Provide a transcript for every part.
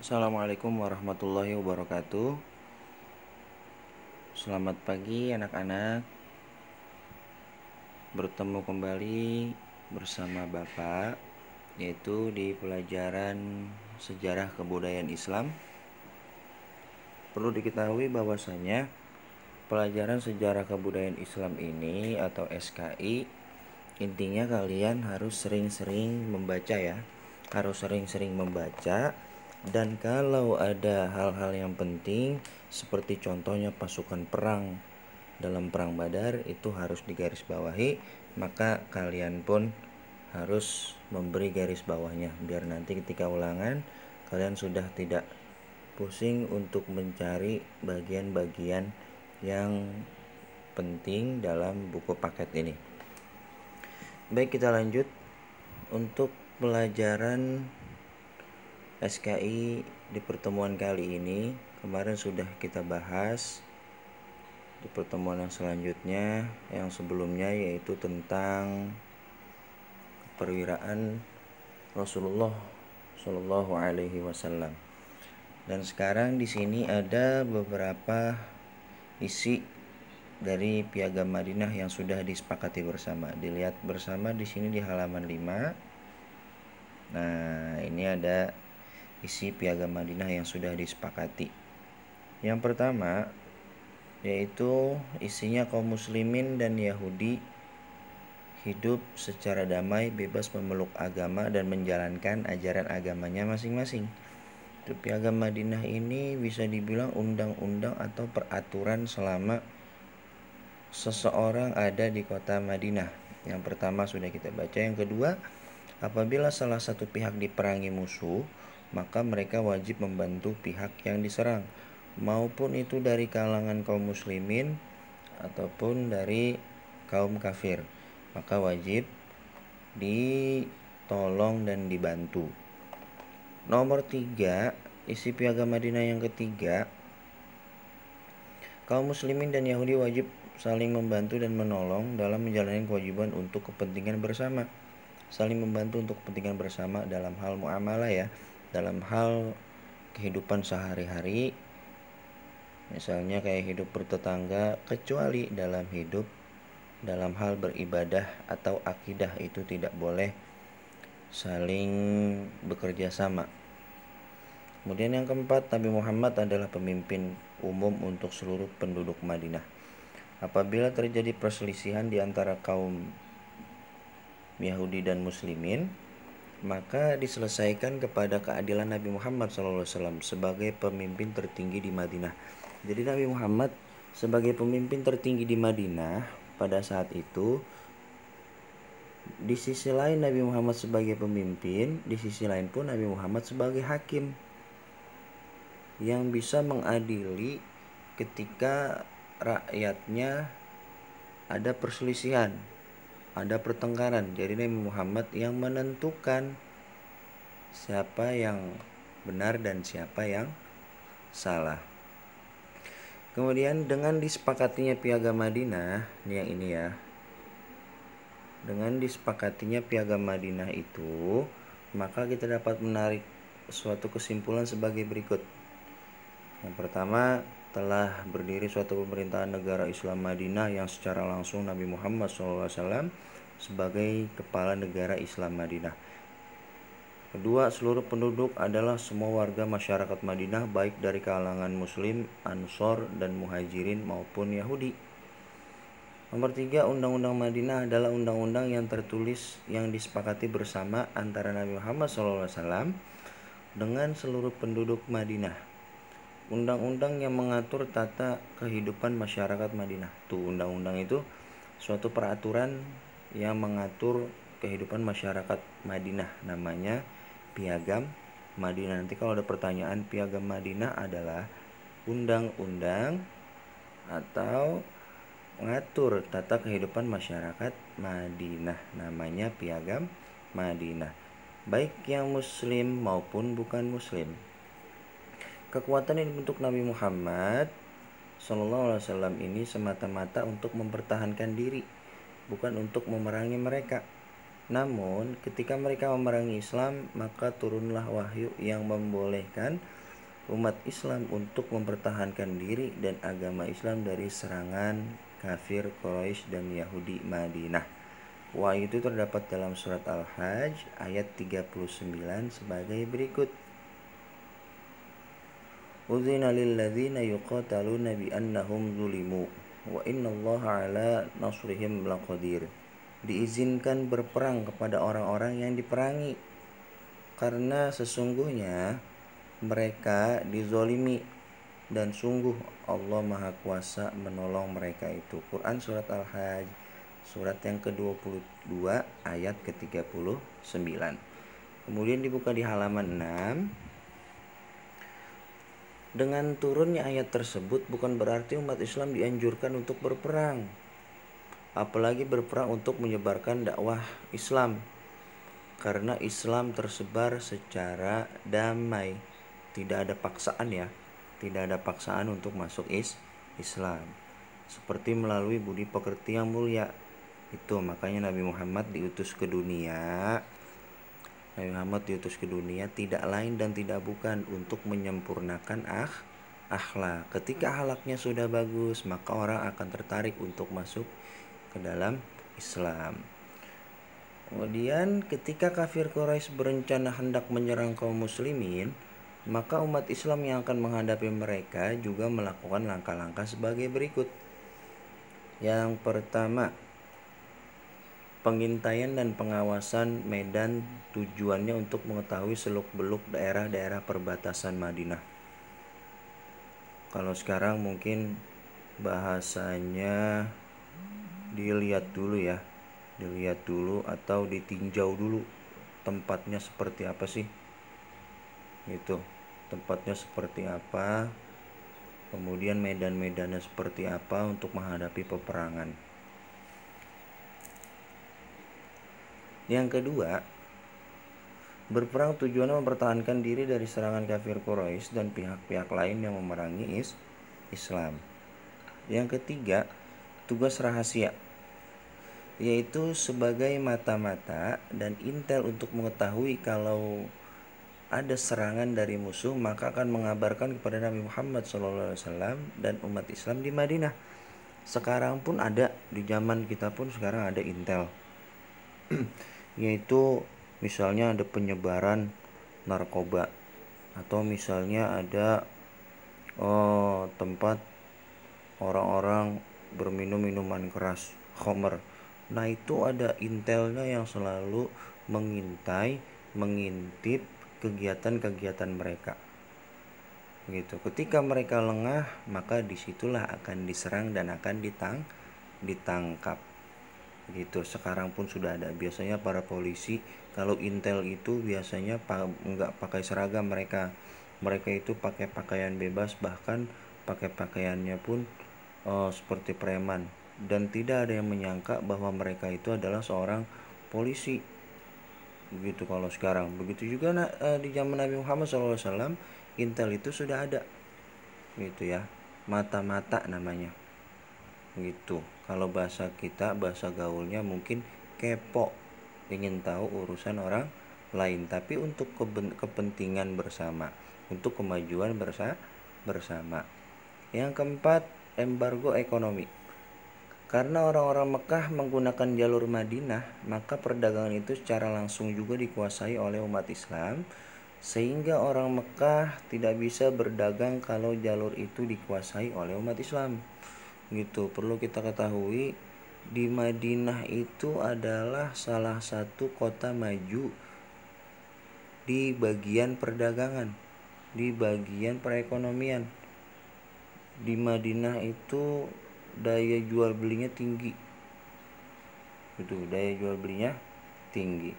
Assalamualaikum warahmatullahi wabarakatuh. Selamat pagi anak-anak. Bertemu kembali bersama Bapak, yaitu di pelajaran Sejarah Kebudayaan Islam. Perlu diketahui bahwasanya pelajaran Sejarah Kebudayaan Islam ini atau SKI, intinya kalian harus sering-sering membaca ya. Harus sering-sering membaca. Dan kalau ada hal-hal yang penting seperti contohnya pasukan perang dalam perang Badar itu harus digarisbawahi, maka kalian pun harus memberi garis bawahnya biar nanti ketika ulangan kalian sudah tidak pusing untuk mencari bagian-bagian yang penting dalam buku paket ini. Baik, kita lanjut untuk pelajaran SKI di pertemuan kali ini. Kemarin sudah kita bahas di pertemuan yang selanjutnya, yang sebelumnya, yaitu tentang perwiraan Rasulullah Shallallahu Alaihi Wasallam. Dan sekarang di sini ada beberapa isi dari Piagam Madinah yang sudah disepakati bersama. Dilihat bersama di sini di halaman 5. Nah, ini ada isi Piagam Madinah yang sudah disepakati. Yang pertama yaitu isinya kaum muslimin dan Yahudi hidup secara damai, bebas memeluk agama dan menjalankan ajaran agamanya masing-masing. Piagam Madinah ini bisa dibilang undang-undang atau peraturan selama seseorang ada di kota Madinah. Yang pertama sudah kita baca. Yang kedua, apabila salah satu pihak diperangi musuh, maka mereka wajib membantu pihak yang diserang, maupun itu dari kalangan kaum muslimin ataupun dari kaum kafir, maka wajib ditolong dan dibantu. Nomor 3, isi Piagam Madinah yang ketiga, kaum muslimin dan Yahudi wajib saling membantu dan menolong dalam menjalani kewajiban untuk kepentingan bersama. Saling membantu untuk kepentingan bersama dalam hal muamalah ya, dalam hal kehidupan sehari-hari, misalnya kayak hidup bertetangga, kecuali dalam hal beribadah atau akidah itu tidak boleh saling bekerja sama. Kemudian yang keempat, Nabi Muhammad adalah pemimpin umum untuk seluruh penduduk Madinah. Apabila terjadi perselisihan di antara kaum Yahudi dan Muslimin, maka diselesaikan kepada keadilan Nabi Muhammad SAW sebagai pemimpin tertinggi di Madinah. Jadi Nabi Muhammad sebagai pemimpin tertinggi di Madinah pada saat itu, di sisi lain Nabi Muhammad sebagai pemimpin, di sisi lain pun Nabi Muhammad sebagai hakim yang bisa mengadili ketika rakyatnya ada perselisihan, ada pertengkaran. Jadi Nabi Muhammad yang menentukan siapa yang benar dan siapa yang salah. Kemudian dengan disepakatinya Piagam Madinah, yang ini ya. Dengan disepakatinya Piagam Madinah itu, maka kita dapat menarik suatu kesimpulan sebagai berikut. Yang pertama, telah berdiri suatu pemerintahan negara Islam Madinah yang secara langsung Nabi Muhammad SAW sebagai kepala negara Islam Madinah. Kedua, seluruh penduduk adalah semua warga masyarakat Madinah, baik dari kalangan Muslim, Ansor, dan Muhajirin maupun Yahudi. Nomor 3, Undang-Undang Madinah adalah undang-undang yang tertulis yang disepakati bersama antara Nabi Muhammad SAW dengan seluruh penduduk Madinah. Undang-undang yang mengatur tata kehidupan masyarakat Madinah. Tuh, undang-undang itu suatu peraturan yang mengatur kehidupan masyarakat Madinah, namanya Piagam Madinah. Nanti kalau ada pertanyaan, Piagam Madinah adalah undang-undang atau mengatur tata kehidupan masyarakat Madinah, namanya Piagam Madinah, baik yang muslim maupun bukan muslim. Kekuatan yang dibentuk Nabi Muhammad SAW ini semata-mata untuk mempertahankan diri, bukan untuk memerangi mereka. Namun ketika mereka memerangi Islam, maka turunlah wahyu yang membolehkan umat Islam untuk mempertahankan diri dan agama Islam dari serangan kafir Quraisy dan Yahudi Madinah. Wahyu itu terdapat dalam surat Al-Hajj ayat 39 sebagai berikut. Udzina lil ladzina yuqataluna bi annahum zulimu wa innallaha ala nasrihim laqadir. Diizinkan berperang kepada orang-orang yang diperangi karena sesungguhnya mereka dizolimi dan sungguh Allah Maha Kuasa menolong mereka itu. Quran surat Al-Hajj surat yang ke-22 ayat ke-39. Kemudian dibuka di halaman 6. Dengan turunnya ayat tersebut bukan berarti umat Islam dianjurkan untuk berperang, apalagi berperang untuk menyebarkan dakwah Islam, karena Islam tersebar secara damai, tidak ada paksaan ya, tidak ada paksaan untuk masuk Islam, seperti melalui budi pekerti yang mulia. Itu makanya Nabi Muhammad diutus ke dunia. Nabi Muhammad diutus ke dunia tidak lain dan tidak bukan untuk menyempurnakan akhlak. Ketika akhlaknya sudah bagus, maka orang akan tertarik untuk masuk ke dalam Islam. Kemudian ketika kafir Quraisy berencana hendak menyerang kaum muslimin, maka umat Islam yang akan menghadapi mereka juga melakukan langkah-langkah sebagai berikut. Yang pertama, pengintaian dan pengawasan medan, tujuannya untuk mengetahui seluk-beluk daerah-daerah perbatasan Madinah. Kalau sekarang mungkin bahasanya dilihat dulu ya, dilihat dulu atau ditinjau dulu tempatnya seperti apa sih, gitu, tempatnya seperti apa, kemudian medan-medannya seperti apa untuk menghadapi peperangan. Yang kedua, berperang tujuannya mempertahankan diri dari serangan kafir Quraisy dan pihak-pihak lain yang memerangi Islam. Yang ketiga, tugas rahasia, yaitu sebagai mata-mata dan intel untuk mengetahui kalau ada serangan dari musuh, maka akan mengabarkan kepada Nabi Muhammad SAW dan umat Islam di Madinah. Sekarang pun ada, di zaman kita pun sekarang ada intel. Yaitu misalnya ada penyebaran narkoba, atau misalnya ada tempat orang-orang berminum minuman keras, khamr. Nah itu ada intelnya yang selalu mengintai, mengintip kegiatan-kegiatan mereka. Gitu. Ketika mereka lengah, maka disitulah akan diserang dan akan ditangkap. Gitu. Sekarang pun sudah ada. Biasanya para polisi kalau intel itu biasanya enggak pakai seragam mereka. Mereka itu pakai pakaian bebas, bahkan pakai pakaiannya pun seperti preman, dan tidak ada yang menyangka bahwa mereka itu adalah seorang polisi. Begitu kalau sekarang. Begitu juga di zaman Nabi Muhammad SAW, intel itu sudah ada. Gitu ya. Mata-mata namanya. Gitu. Kalau bahasa kita, bahasa gaulnya mungkin kepo, ingin tahu urusan orang lain, tapi untuk kepentingan bersama, untuk kemajuan bersama. Yang keempat, embargo ekonomi. Karena orang-orang Mekah menggunakan jalur Madinah, maka perdagangan itu secara langsung juga dikuasai oleh umat Islam, sehingga orang Mekah tidak bisa berdagang kalau jalur itu dikuasai oleh umat Islam. Gitu. Perlu kita ketahui, di Madinah itu adalah salah satu kota maju di bagian perdagangan, di bagian perekonomian. Di Madinah itu daya jual belinya tinggi. Itu daya jual belinya tinggi.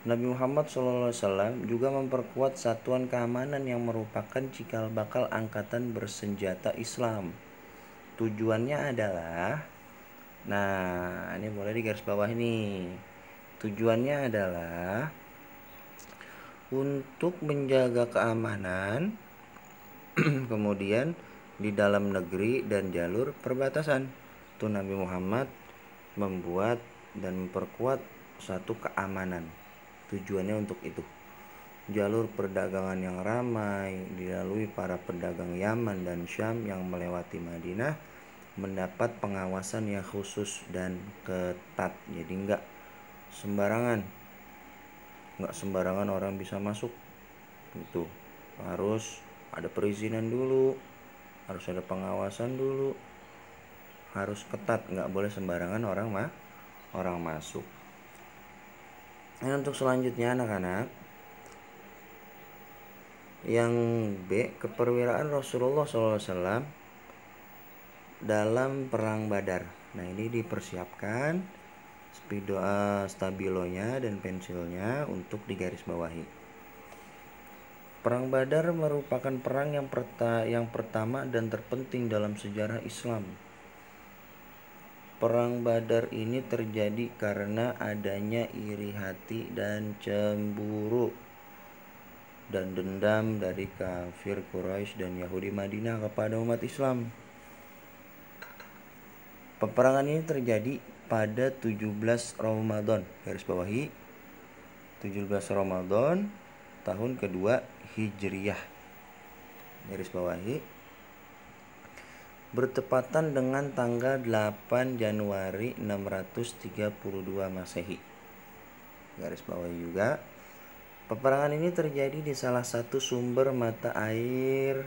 Nabi Muhammad SAW juga memperkuat satuan keamanan yang merupakan cikal bakal angkatan bersenjata Islam. Tujuannya adalah, nah ini boleh digaris bawah ini. Tujuannya adalah untuk menjaga keamanan kemudian di dalam negeri dan jalur perbatasan. Itu Nabi Muhammad membuat dan memperkuat satu keamanan. Tujuannya untuk itu. Jalur perdagangan yang ramai dilalui para pedagang Yaman dan Syam yang melewati Madinah mendapat pengawasan yang khusus dan ketat. Jadi nggak sembarangan orang bisa masuk. Itu harus ada perizinan dulu, harus ada pengawasan dulu, harus ketat, nggak boleh sembarangan orang masuk. Nah, untuk selanjutnya anak-anak, yang B, keperwiraan Rasulullah SAW dalam perang Badar. Nah, ini dipersiapkan stabilonya dan pensilnya untuk digarisbawahi. Perang Badar merupakan perang yang pertama dan terpenting dalam sejarah Islam. Perang Badar ini terjadi karena adanya iri hati dan cemburu dan dendam dari kafir Quraisy dan Yahudi Madinah kepada umat Islam. Peperangan ini terjadi pada 17 Ramadan, garis bawahi 17 Ramadan tahun kedua Hijriyah, garis bawahi, bertepatan dengan tanggal 8 Januari 632 Masehi, garis bawahi juga. Peperangan ini terjadi di salah satu sumber mata air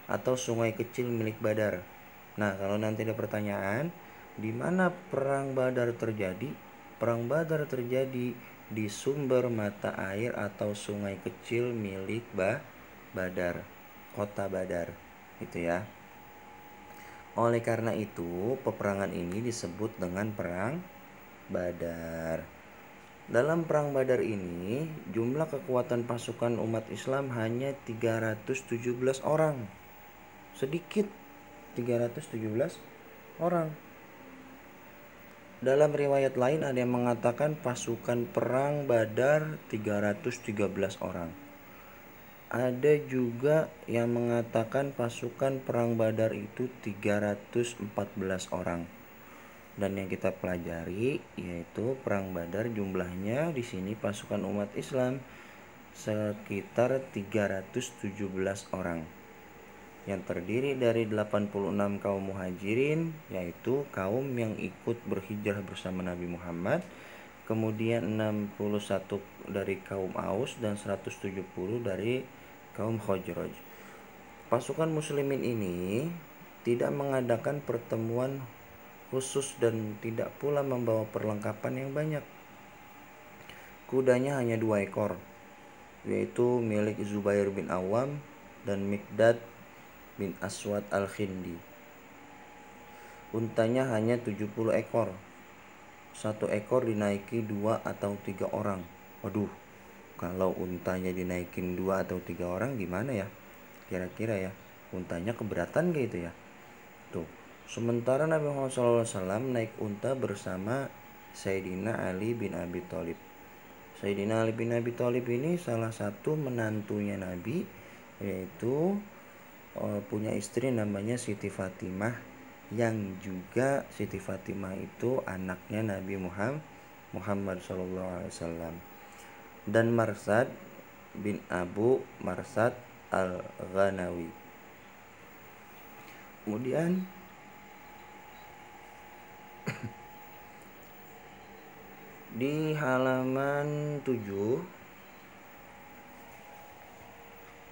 atau sungai kecil milik Badar. Nah, kalau nanti ada pertanyaan, di mana perang Badar terjadi? Perang Badar terjadi di sumber mata air atau sungai kecil milik Badar, kota Badar, gitu ya. Oleh karena itu, peperangan ini disebut dengan perang Badar. Dalam perang Badar ini, jumlah kekuatan pasukan umat Islam hanya 317 orang. Sedikit, 317 orang. Dalam riwayat lain ada yang mengatakan pasukan perang Badar 313 orang. Ada juga yang mengatakan pasukan perang Badar itu 314 orang. Dan yang kita pelajari yaitu perang Badar jumlahnya di sini pasukan umat Islam sekitar 317 orang yang terdiri dari 86 kaum muhajirin, yaitu kaum yang ikut berhijrah bersama Nabi Muhammad, kemudian 61 dari kaum Aus dan 170 dari kaum Khazraj. Pasukan muslimin ini tidak mengadakan pertemuan khusus dan tidak pula membawa perlengkapan yang banyak. Kudanya hanya 2 ekor, yaitu milik Zubair bin Awam dan Miqdad bin Aswad al-Khindi. Untanya hanya 70 ekor. 1 ekor dinaiki 2 atau 3 orang. Waduh, kalau untanya dinaikin 2 atau 3 orang gimana ya? Kira-kira ya, untanya keberatan gitu ya. Tuh. Sementara Nabi Muhammad SAW naik unta bersama Sayyidina Ali bin Abi Thalib. Sayyidina Ali bin Abi Thalib ini salah satu menantunya Nabi, yaitu punya istri namanya Siti Fatimah, yang juga Siti Fatimah itu anaknya Nabi Muhammad SAW. Dan Marsad bin Abu Marsad al-Ghanawi. Kemudian di halaman 7,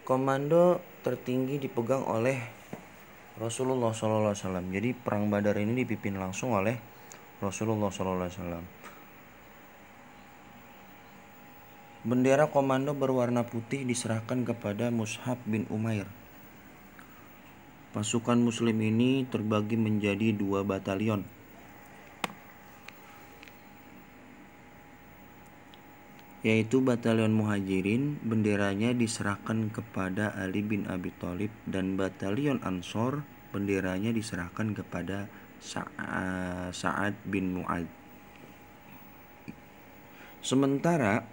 komando tertinggi dipegang oleh Rasulullah SAW. Jadi perang Badar ini dipimpin langsung oleh Rasulullah SAW. Bendera komando berwarna putih diserahkan kepada Mus'ab bin Umair. Pasukan muslim ini terbagi menjadi 2 batalion. Yaitu batalion Muhajirin, benderanya diserahkan kepada Ali bin Abi Thalib, dan batalion Ansor, benderanya diserahkan kepada Sa'ad bin Mu'ad. Sementara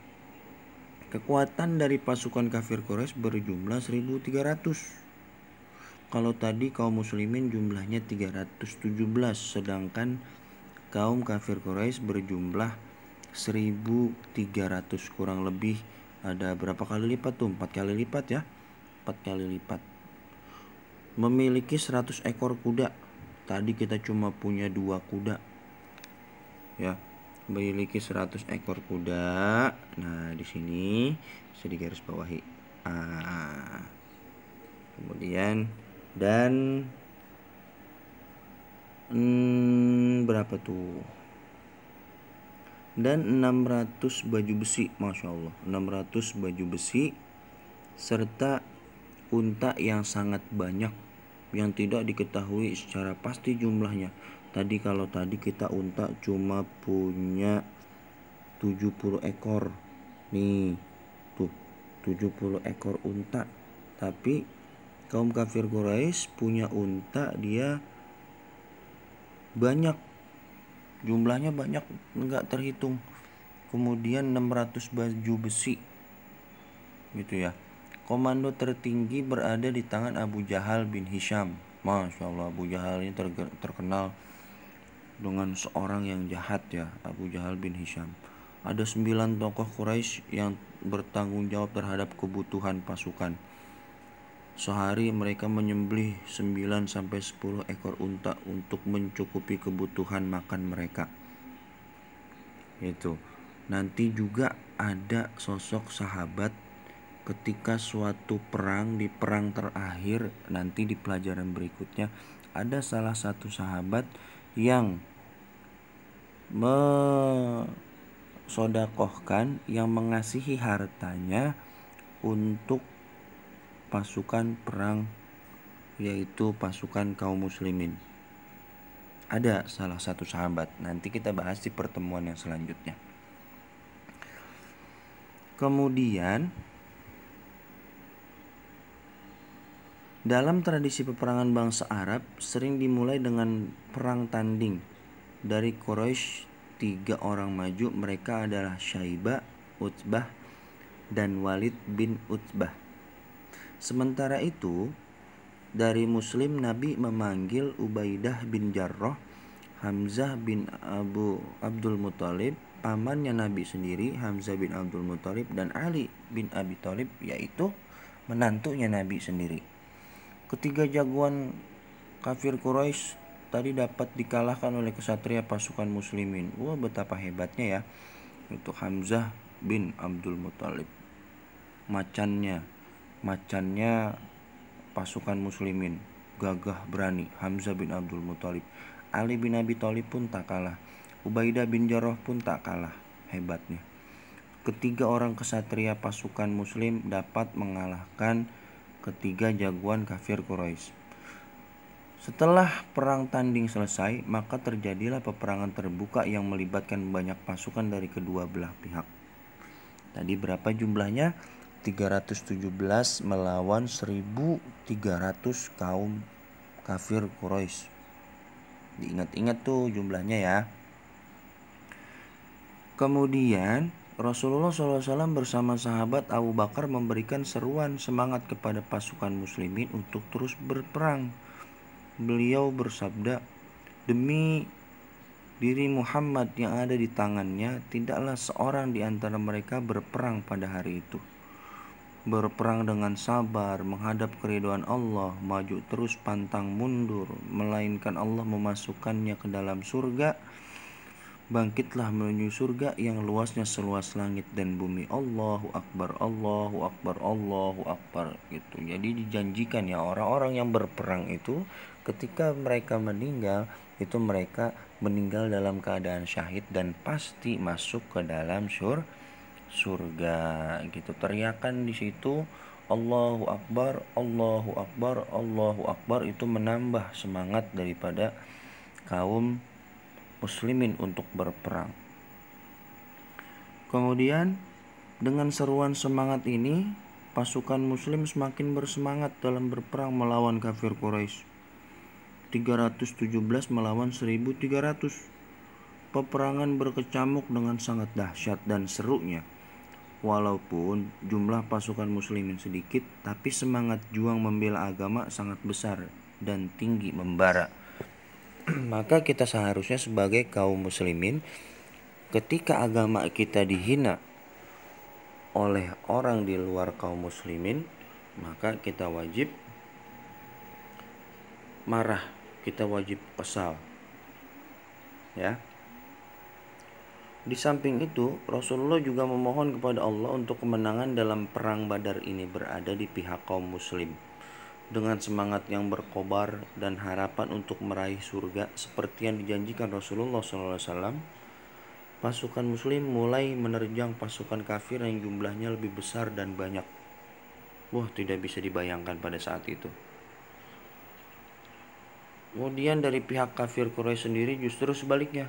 kekuatan dari pasukan kafir Quraisy berjumlah 1.300. Kalau tadi kaum muslimin jumlahnya 317, sedangkan kaum kafir Quraisy berjumlah 1.300 kurang lebih. Ada berapa kali lipat tuh? 4 kali lipat ya. 4 kali lipat. Memiliki 100 ekor kuda. Tadi kita cuma punya 2 kuda. Ya, memiliki 100 ekor kuda. Nah, di sini bisa digaris bawahi. Kemudian dan berapa tuh? Dan 600 baju besi, Masya Allah, 600 baju besi serta unta yang sangat banyak yang tidak diketahui secara pasti jumlahnya. Kalau tadi kita unta cuma punya 70 ekor. Nih, tuh 70 ekor unta. Tapi kaum kafir Quraisy punya unta dia banyak. Jumlahnya banyak, enggak terhitung. Kemudian 600 baju besi. Gitu ya. Komando tertinggi berada di tangan Abu Jahal bin Hisham. Masya Allah, Abu Jahal ini terkenal dengan seorang yang jahat ya, Abu Jahal bin Hisham. Ada 9 tokoh Quraisy yang bertanggung jawab terhadap kebutuhan pasukan. Sehari mereka menyembelih 9-10 ekor unta untuk mencukupi kebutuhan makan mereka. Itu. Nanti juga ada sosok sahabat ketika suatu perang, di perang terakhir nanti di pelajaran berikutnya, ada salah satu sahabat yang mensodakohkan, yang mengasihi hartanya untuk pasukan perang, yaitu pasukan kaum muslimin. Ada salah satu sahabat, nanti kita bahas di pertemuan yang selanjutnya. Kemudian dalam tradisi peperangan bangsa Arab sering dimulai dengan perang tanding. Dari Quraisy 3 orang maju, mereka adalah Syaibah, Utsbah, dan Walid bin Utsbah. Sementara itu, dari Muslim Nabi memanggil Ubaidah bin Jarrah, Hamzah bin Abdul Muthalib, pamannya Nabi sendiri Hamzah bin Abdul Muthalib, dan Ali bin Abi Thalib, yaitu menantunya Nabi sendiri. Ketiga jagoan kafir Quraisy tadi dapat dikalahkan oleh kesatria pasukan muslimin. Wah, betapa hebatnya ya. Itu Hamzah bin Abdul Muthalib, macannya pasukan muslimin, gagah berani. Hamzah bin Abdul Muthalib. Ali bin Abi Thalib pun tak kalah. Ubaidah bin Jarrah pun tak kalah hebatnya. Ketiga orang kesatria pasukan muslim dapat mengalahkan ketiga jagoan kafir Quraisy. Setelah perang tanding selesai, maka terjadilah peperangan terbuka yang melibatkan banyak pasukan dari kedua belah pihak. Tadi berapa jumlahnya? 317 melawan 1.300 kaum kafir Quraisy. Diingat-ingat tuh jumlahnya ya. Kemudian Rasulullah SAW bersama sahabat Abu Bakar memberikan seruan semangat kepada pasukan muslimin untuk terus berperang. Beliau bersabda, "Demi diri Muhammad yang ada di tangannya, tidaklah seorang di antara mereka berperang pada hari itu. Berperang dengan sabar, menghadap keridhaan Allah, maju terus pantang mundur, melainkan Allah memasukkannya ke dalam surga. Bangkitlah menuju surga yang luasnya seluas langit dan bumi. Allahu Akbar, Allahu Akbar, Allahu Akbar." Gitu. Jadi dijanjikan ya, orang-orang yang berperang itu ketika mereka meninggal, itu mereka meninggal dalam keadaan syahid dan pasti masuk ke dalam surga. Gitu. Teriakan di situ Allahu Akbar, Allahu Akbar, Allahu Akbar, itu menambah semangat daripada kaum muslimin untuk berperang. Kemudian dengan seruan semangat ini, pasukan muslim semakin bersemangat dalam berperang melawan kafir Quraisy. 317 melawan 1.300. Peperangan berkecamuk dengan sangat dahsyat dan serunya. Walaupun jumlah pasukan muslimin sedikit, tapi semangat juang membela agama sangat besar dan tinggi membara. Maka kita seharusnya sebagai kaum muslimin ketika agama kita dihina oleh orang di luar kaum muslimin, maka kita wajib marah, kita wajib kesal. Ya. Di samping itu, Rasulullah juga memohon kepada Allah untuk kemenangan dalam perang Badar ini berada di pihak kaum muslim. Dengan semangat yang berkobar dan harapan untuk meraih surga seperti yang dijanjikan Rasulullah SAW, pasukan muslim mulai menerjang pasukan kafir yang jumlahnya lebih besar dan banyak. Wah, tidak bisa dibayangkan pada saat itu. Kemudian dari pihak kafir Quraisy sendiri justru sebaliknya.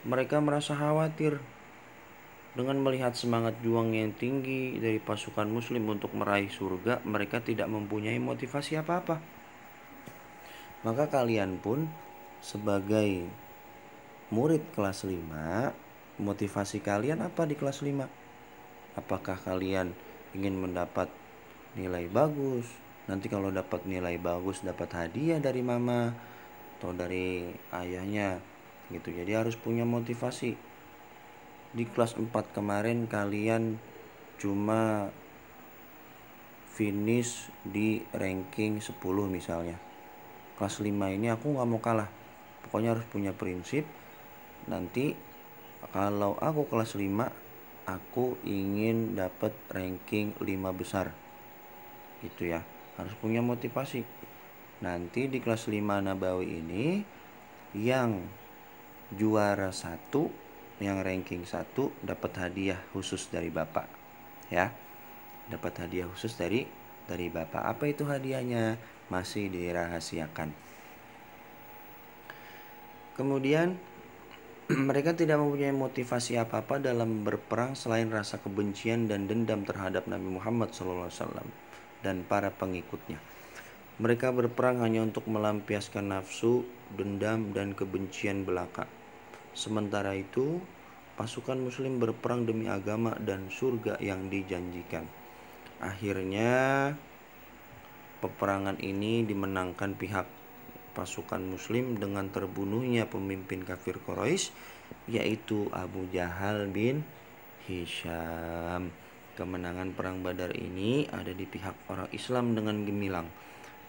Mereka merasa khawatir dengan melihat semangat juang yang tinggi dari pasukan muslim untuk meraih surga. Mereka tidak mempunyai motivasi apa-apa. Maka kalian pun sebagai murid kelas 5, motivasi kalian apa di kelas 5? Apakah kalian ingin mendapat nilai bagus? Nanti kalau dapat nilai bagus dapat hadiah dari mama atau dari ayahnya gitu. Jadi harus punya motivasi. Di kelas 4 kemarin kalian cuma finish di ranking 10 misalnya. Kelas 5 ini aku gak mau kalah. Pokoknya harus punya prinsip. Nanti kalau aku kelas 5, aku ingin dapat ranking 5 besar. Gitu ya. Harus punya motivasi. Nanti di kelas 5 Nabawi ini yang juara 1, yang ranking 1 dapat hadiah khusus dari Bapak. Ya. Dapat hadiah khusus dari Bapak. Apa itu hadiahnya? Masih dirahasiakan. Kemudian mereka tidak mempunyai motivasi apa-apa dalam berperang selain rasa kebencian dan dendam terhadap Nabi Muhammad SAW dan para pengikutnya. Mereka berperang hanya untuk melampiaskan nafsu, dendam, dan kebencian belaka. Sementara itu, pasukan muslim berperang demi agama dan surga yang dijanjikan. Akhirnya, peperangan ini dimenangkan pihak pasukan muslim dengan terbunuhnya pemimpin kafir Quraisy, yaitu Abu Jahal bin Hisham. Kemenangan perang Badar ini ada di pihak orang Islam dengan gemilang.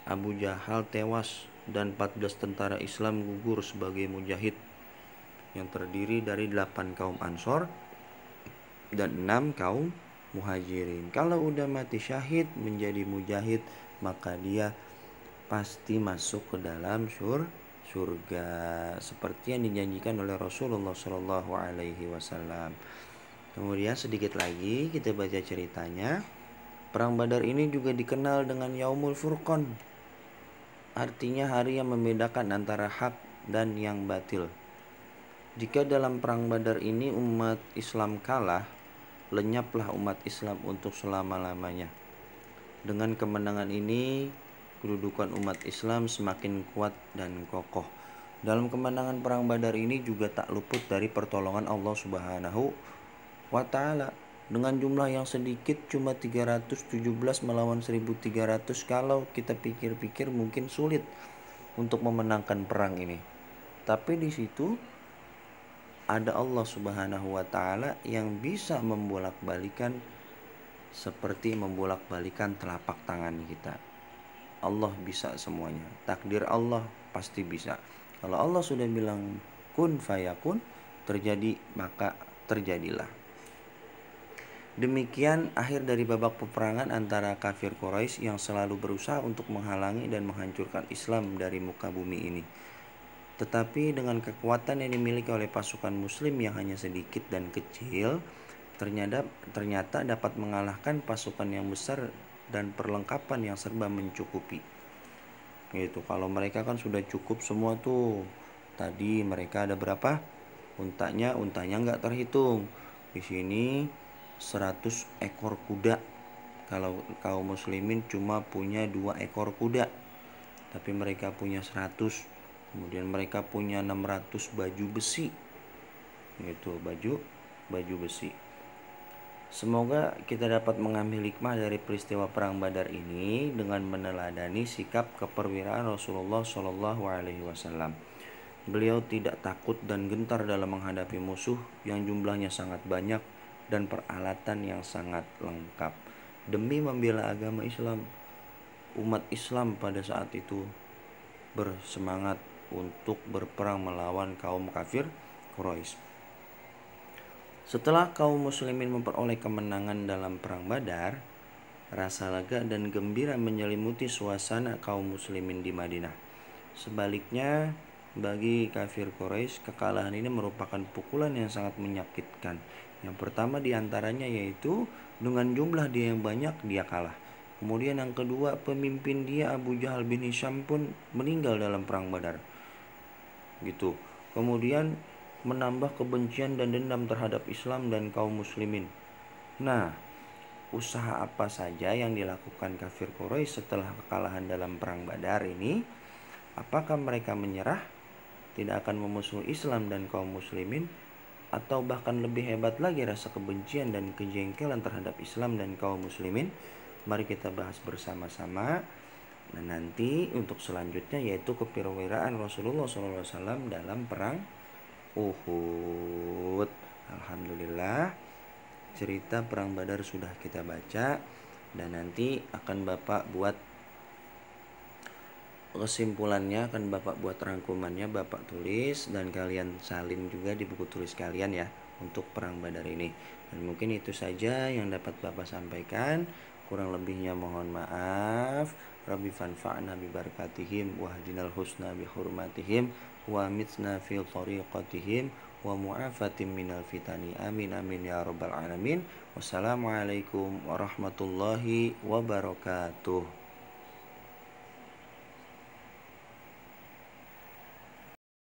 Abu Jahal tewas dan 14 tentara Islam gugur sebagai mujahid yang terdiri dari 8 kaum Ansor dan 6 kaum Muhajirin. Kalau udah mati syahid menjadi mujahid, maka dia pasti masuk ke dalam surga seperti yang dijanjikan oleh Rasulullah SAW. Kemudian sedikit lagi kita baca ceritanya. Perang Badar ini juga dikenal dengan Yaumul Furqan, artinya hari yang membedakan antara hak dan yang batil. Jika dalam perang Badar ini umat Islam kalah, lenyaplah umat Islam untuk selama-lamanya. Dengan kemenangan ini, kedudukan umat Islam semakin kuat dan kokoh. Dalam kemenangan perang Badar ini juga tak luput dari pertolongan Allah Subhanahu wa Ta'ala. Dengan jumlah yang sedikit, cuma 317 melawan 1300, kalau kita pikir-pikir mungkin sulit untuk memenangkan perang ini. Tapi di situ ada Allah Subhanahu wa Ta'ala yang bisa membolak-balikan seperti membolak-balikan telapak tangan kita. Allah bisa semuanya. Takdir Allah pasti bisa. Kalau Allah sudah bilang kun fayakun, terjadi maka terjadilah. Demikian akhir dari babak peperangan antara kafir Quraisy yang selalu berusaha untuk menghalangi dan menghancurkan Islam dari muka bumi ini. Tetapi dengan kekuatan yang dimiliki oleh pasukan muslim yang hanya sedikit dan kecil, ternyata dapat mengalahkan pasukan yang besar dan perlengkapan yang serba mencukupi. Gitu. Kalau mereka kan sudah cukup semua tuh. Tadi mereka ada berapa? Untanya nggak terhitung. Di sini 100 ekor kuda. Kalau kaum muslimin cuma punya 2 ekor kuda, tapi mereka punya 100. Kemudian mereka punya 600 baju besi. Gitu, baju besi. Semoga kita dapat mengambil hikmah dari peristiwa perang Badar ini dengan meneladani sikap keperwiraan Rasulullah SAW. Beliau tidak takut dan gentar dalam menghadapi musuh yang jumlahnya sangat banyak dan peralatan yang sangat lengkap. Demi membela agama Islam, umat Islam pada saat itu bersemangat untuk berperang melawan kaum kafir Quraisy. Setelah kaum muslimin memperoleh kemenangan dalam perang Badar, rasa lega dan gembira menyelimuti suasana kaum muslimin di Madinah. Sebaliknya, bagi kafir Quraisy, kekalahan ini merupakan pukulan yang sangat menyakitkan. Yang pertama diantaranya yaitu dengan jumlah dia yang banyak, dia kalah. Kemudian yang kedua, pemimpin dia Abu Jahal bin Hisham pun meninggal dalam perang Badar. Gitu. Kemudian menambah kebencian dan dendam terhadap Islam dan kaum muslimin. Nah, usaha apa saja yang dilakukan kafir Quraisy setelah kekalahan dalam perang Badar ini? Apakah mereka menyerah, tidak akan memusuhi Islam dan kaum muslimin, atau bahkan lebih hebat lagi rasa kebencian dan kejengkelan terhadap Islam dan kaum muslimin? Mari kita bahas bersama-sama. Nah, nanti untuk selanjutnya yaitu kepirwiraan Rasulullah SAW dalam perang Uhud. Alhamdulillah, cerita perang Badar sudah kita baca, dan nanti akan Bapak buat kesimpulannya, akan Bapak buat rangkumannya, Bapak tulis dan kalian salin juga di buku tulis kalian ya untuk perang Badar ini. Dan mungkin itu saja yang dapat Bapak sampaikan. Kurang lebihnya mohon maaf. Rabbi fanfa'na bi barakatihim wahdinal husna bi hurmatihim wa mitna fi tariqatihim wa mu'afatim minal fitani. Amin amin ya rabbal alamin. Wassalamualaikum warahmatullahi wabarakatuh.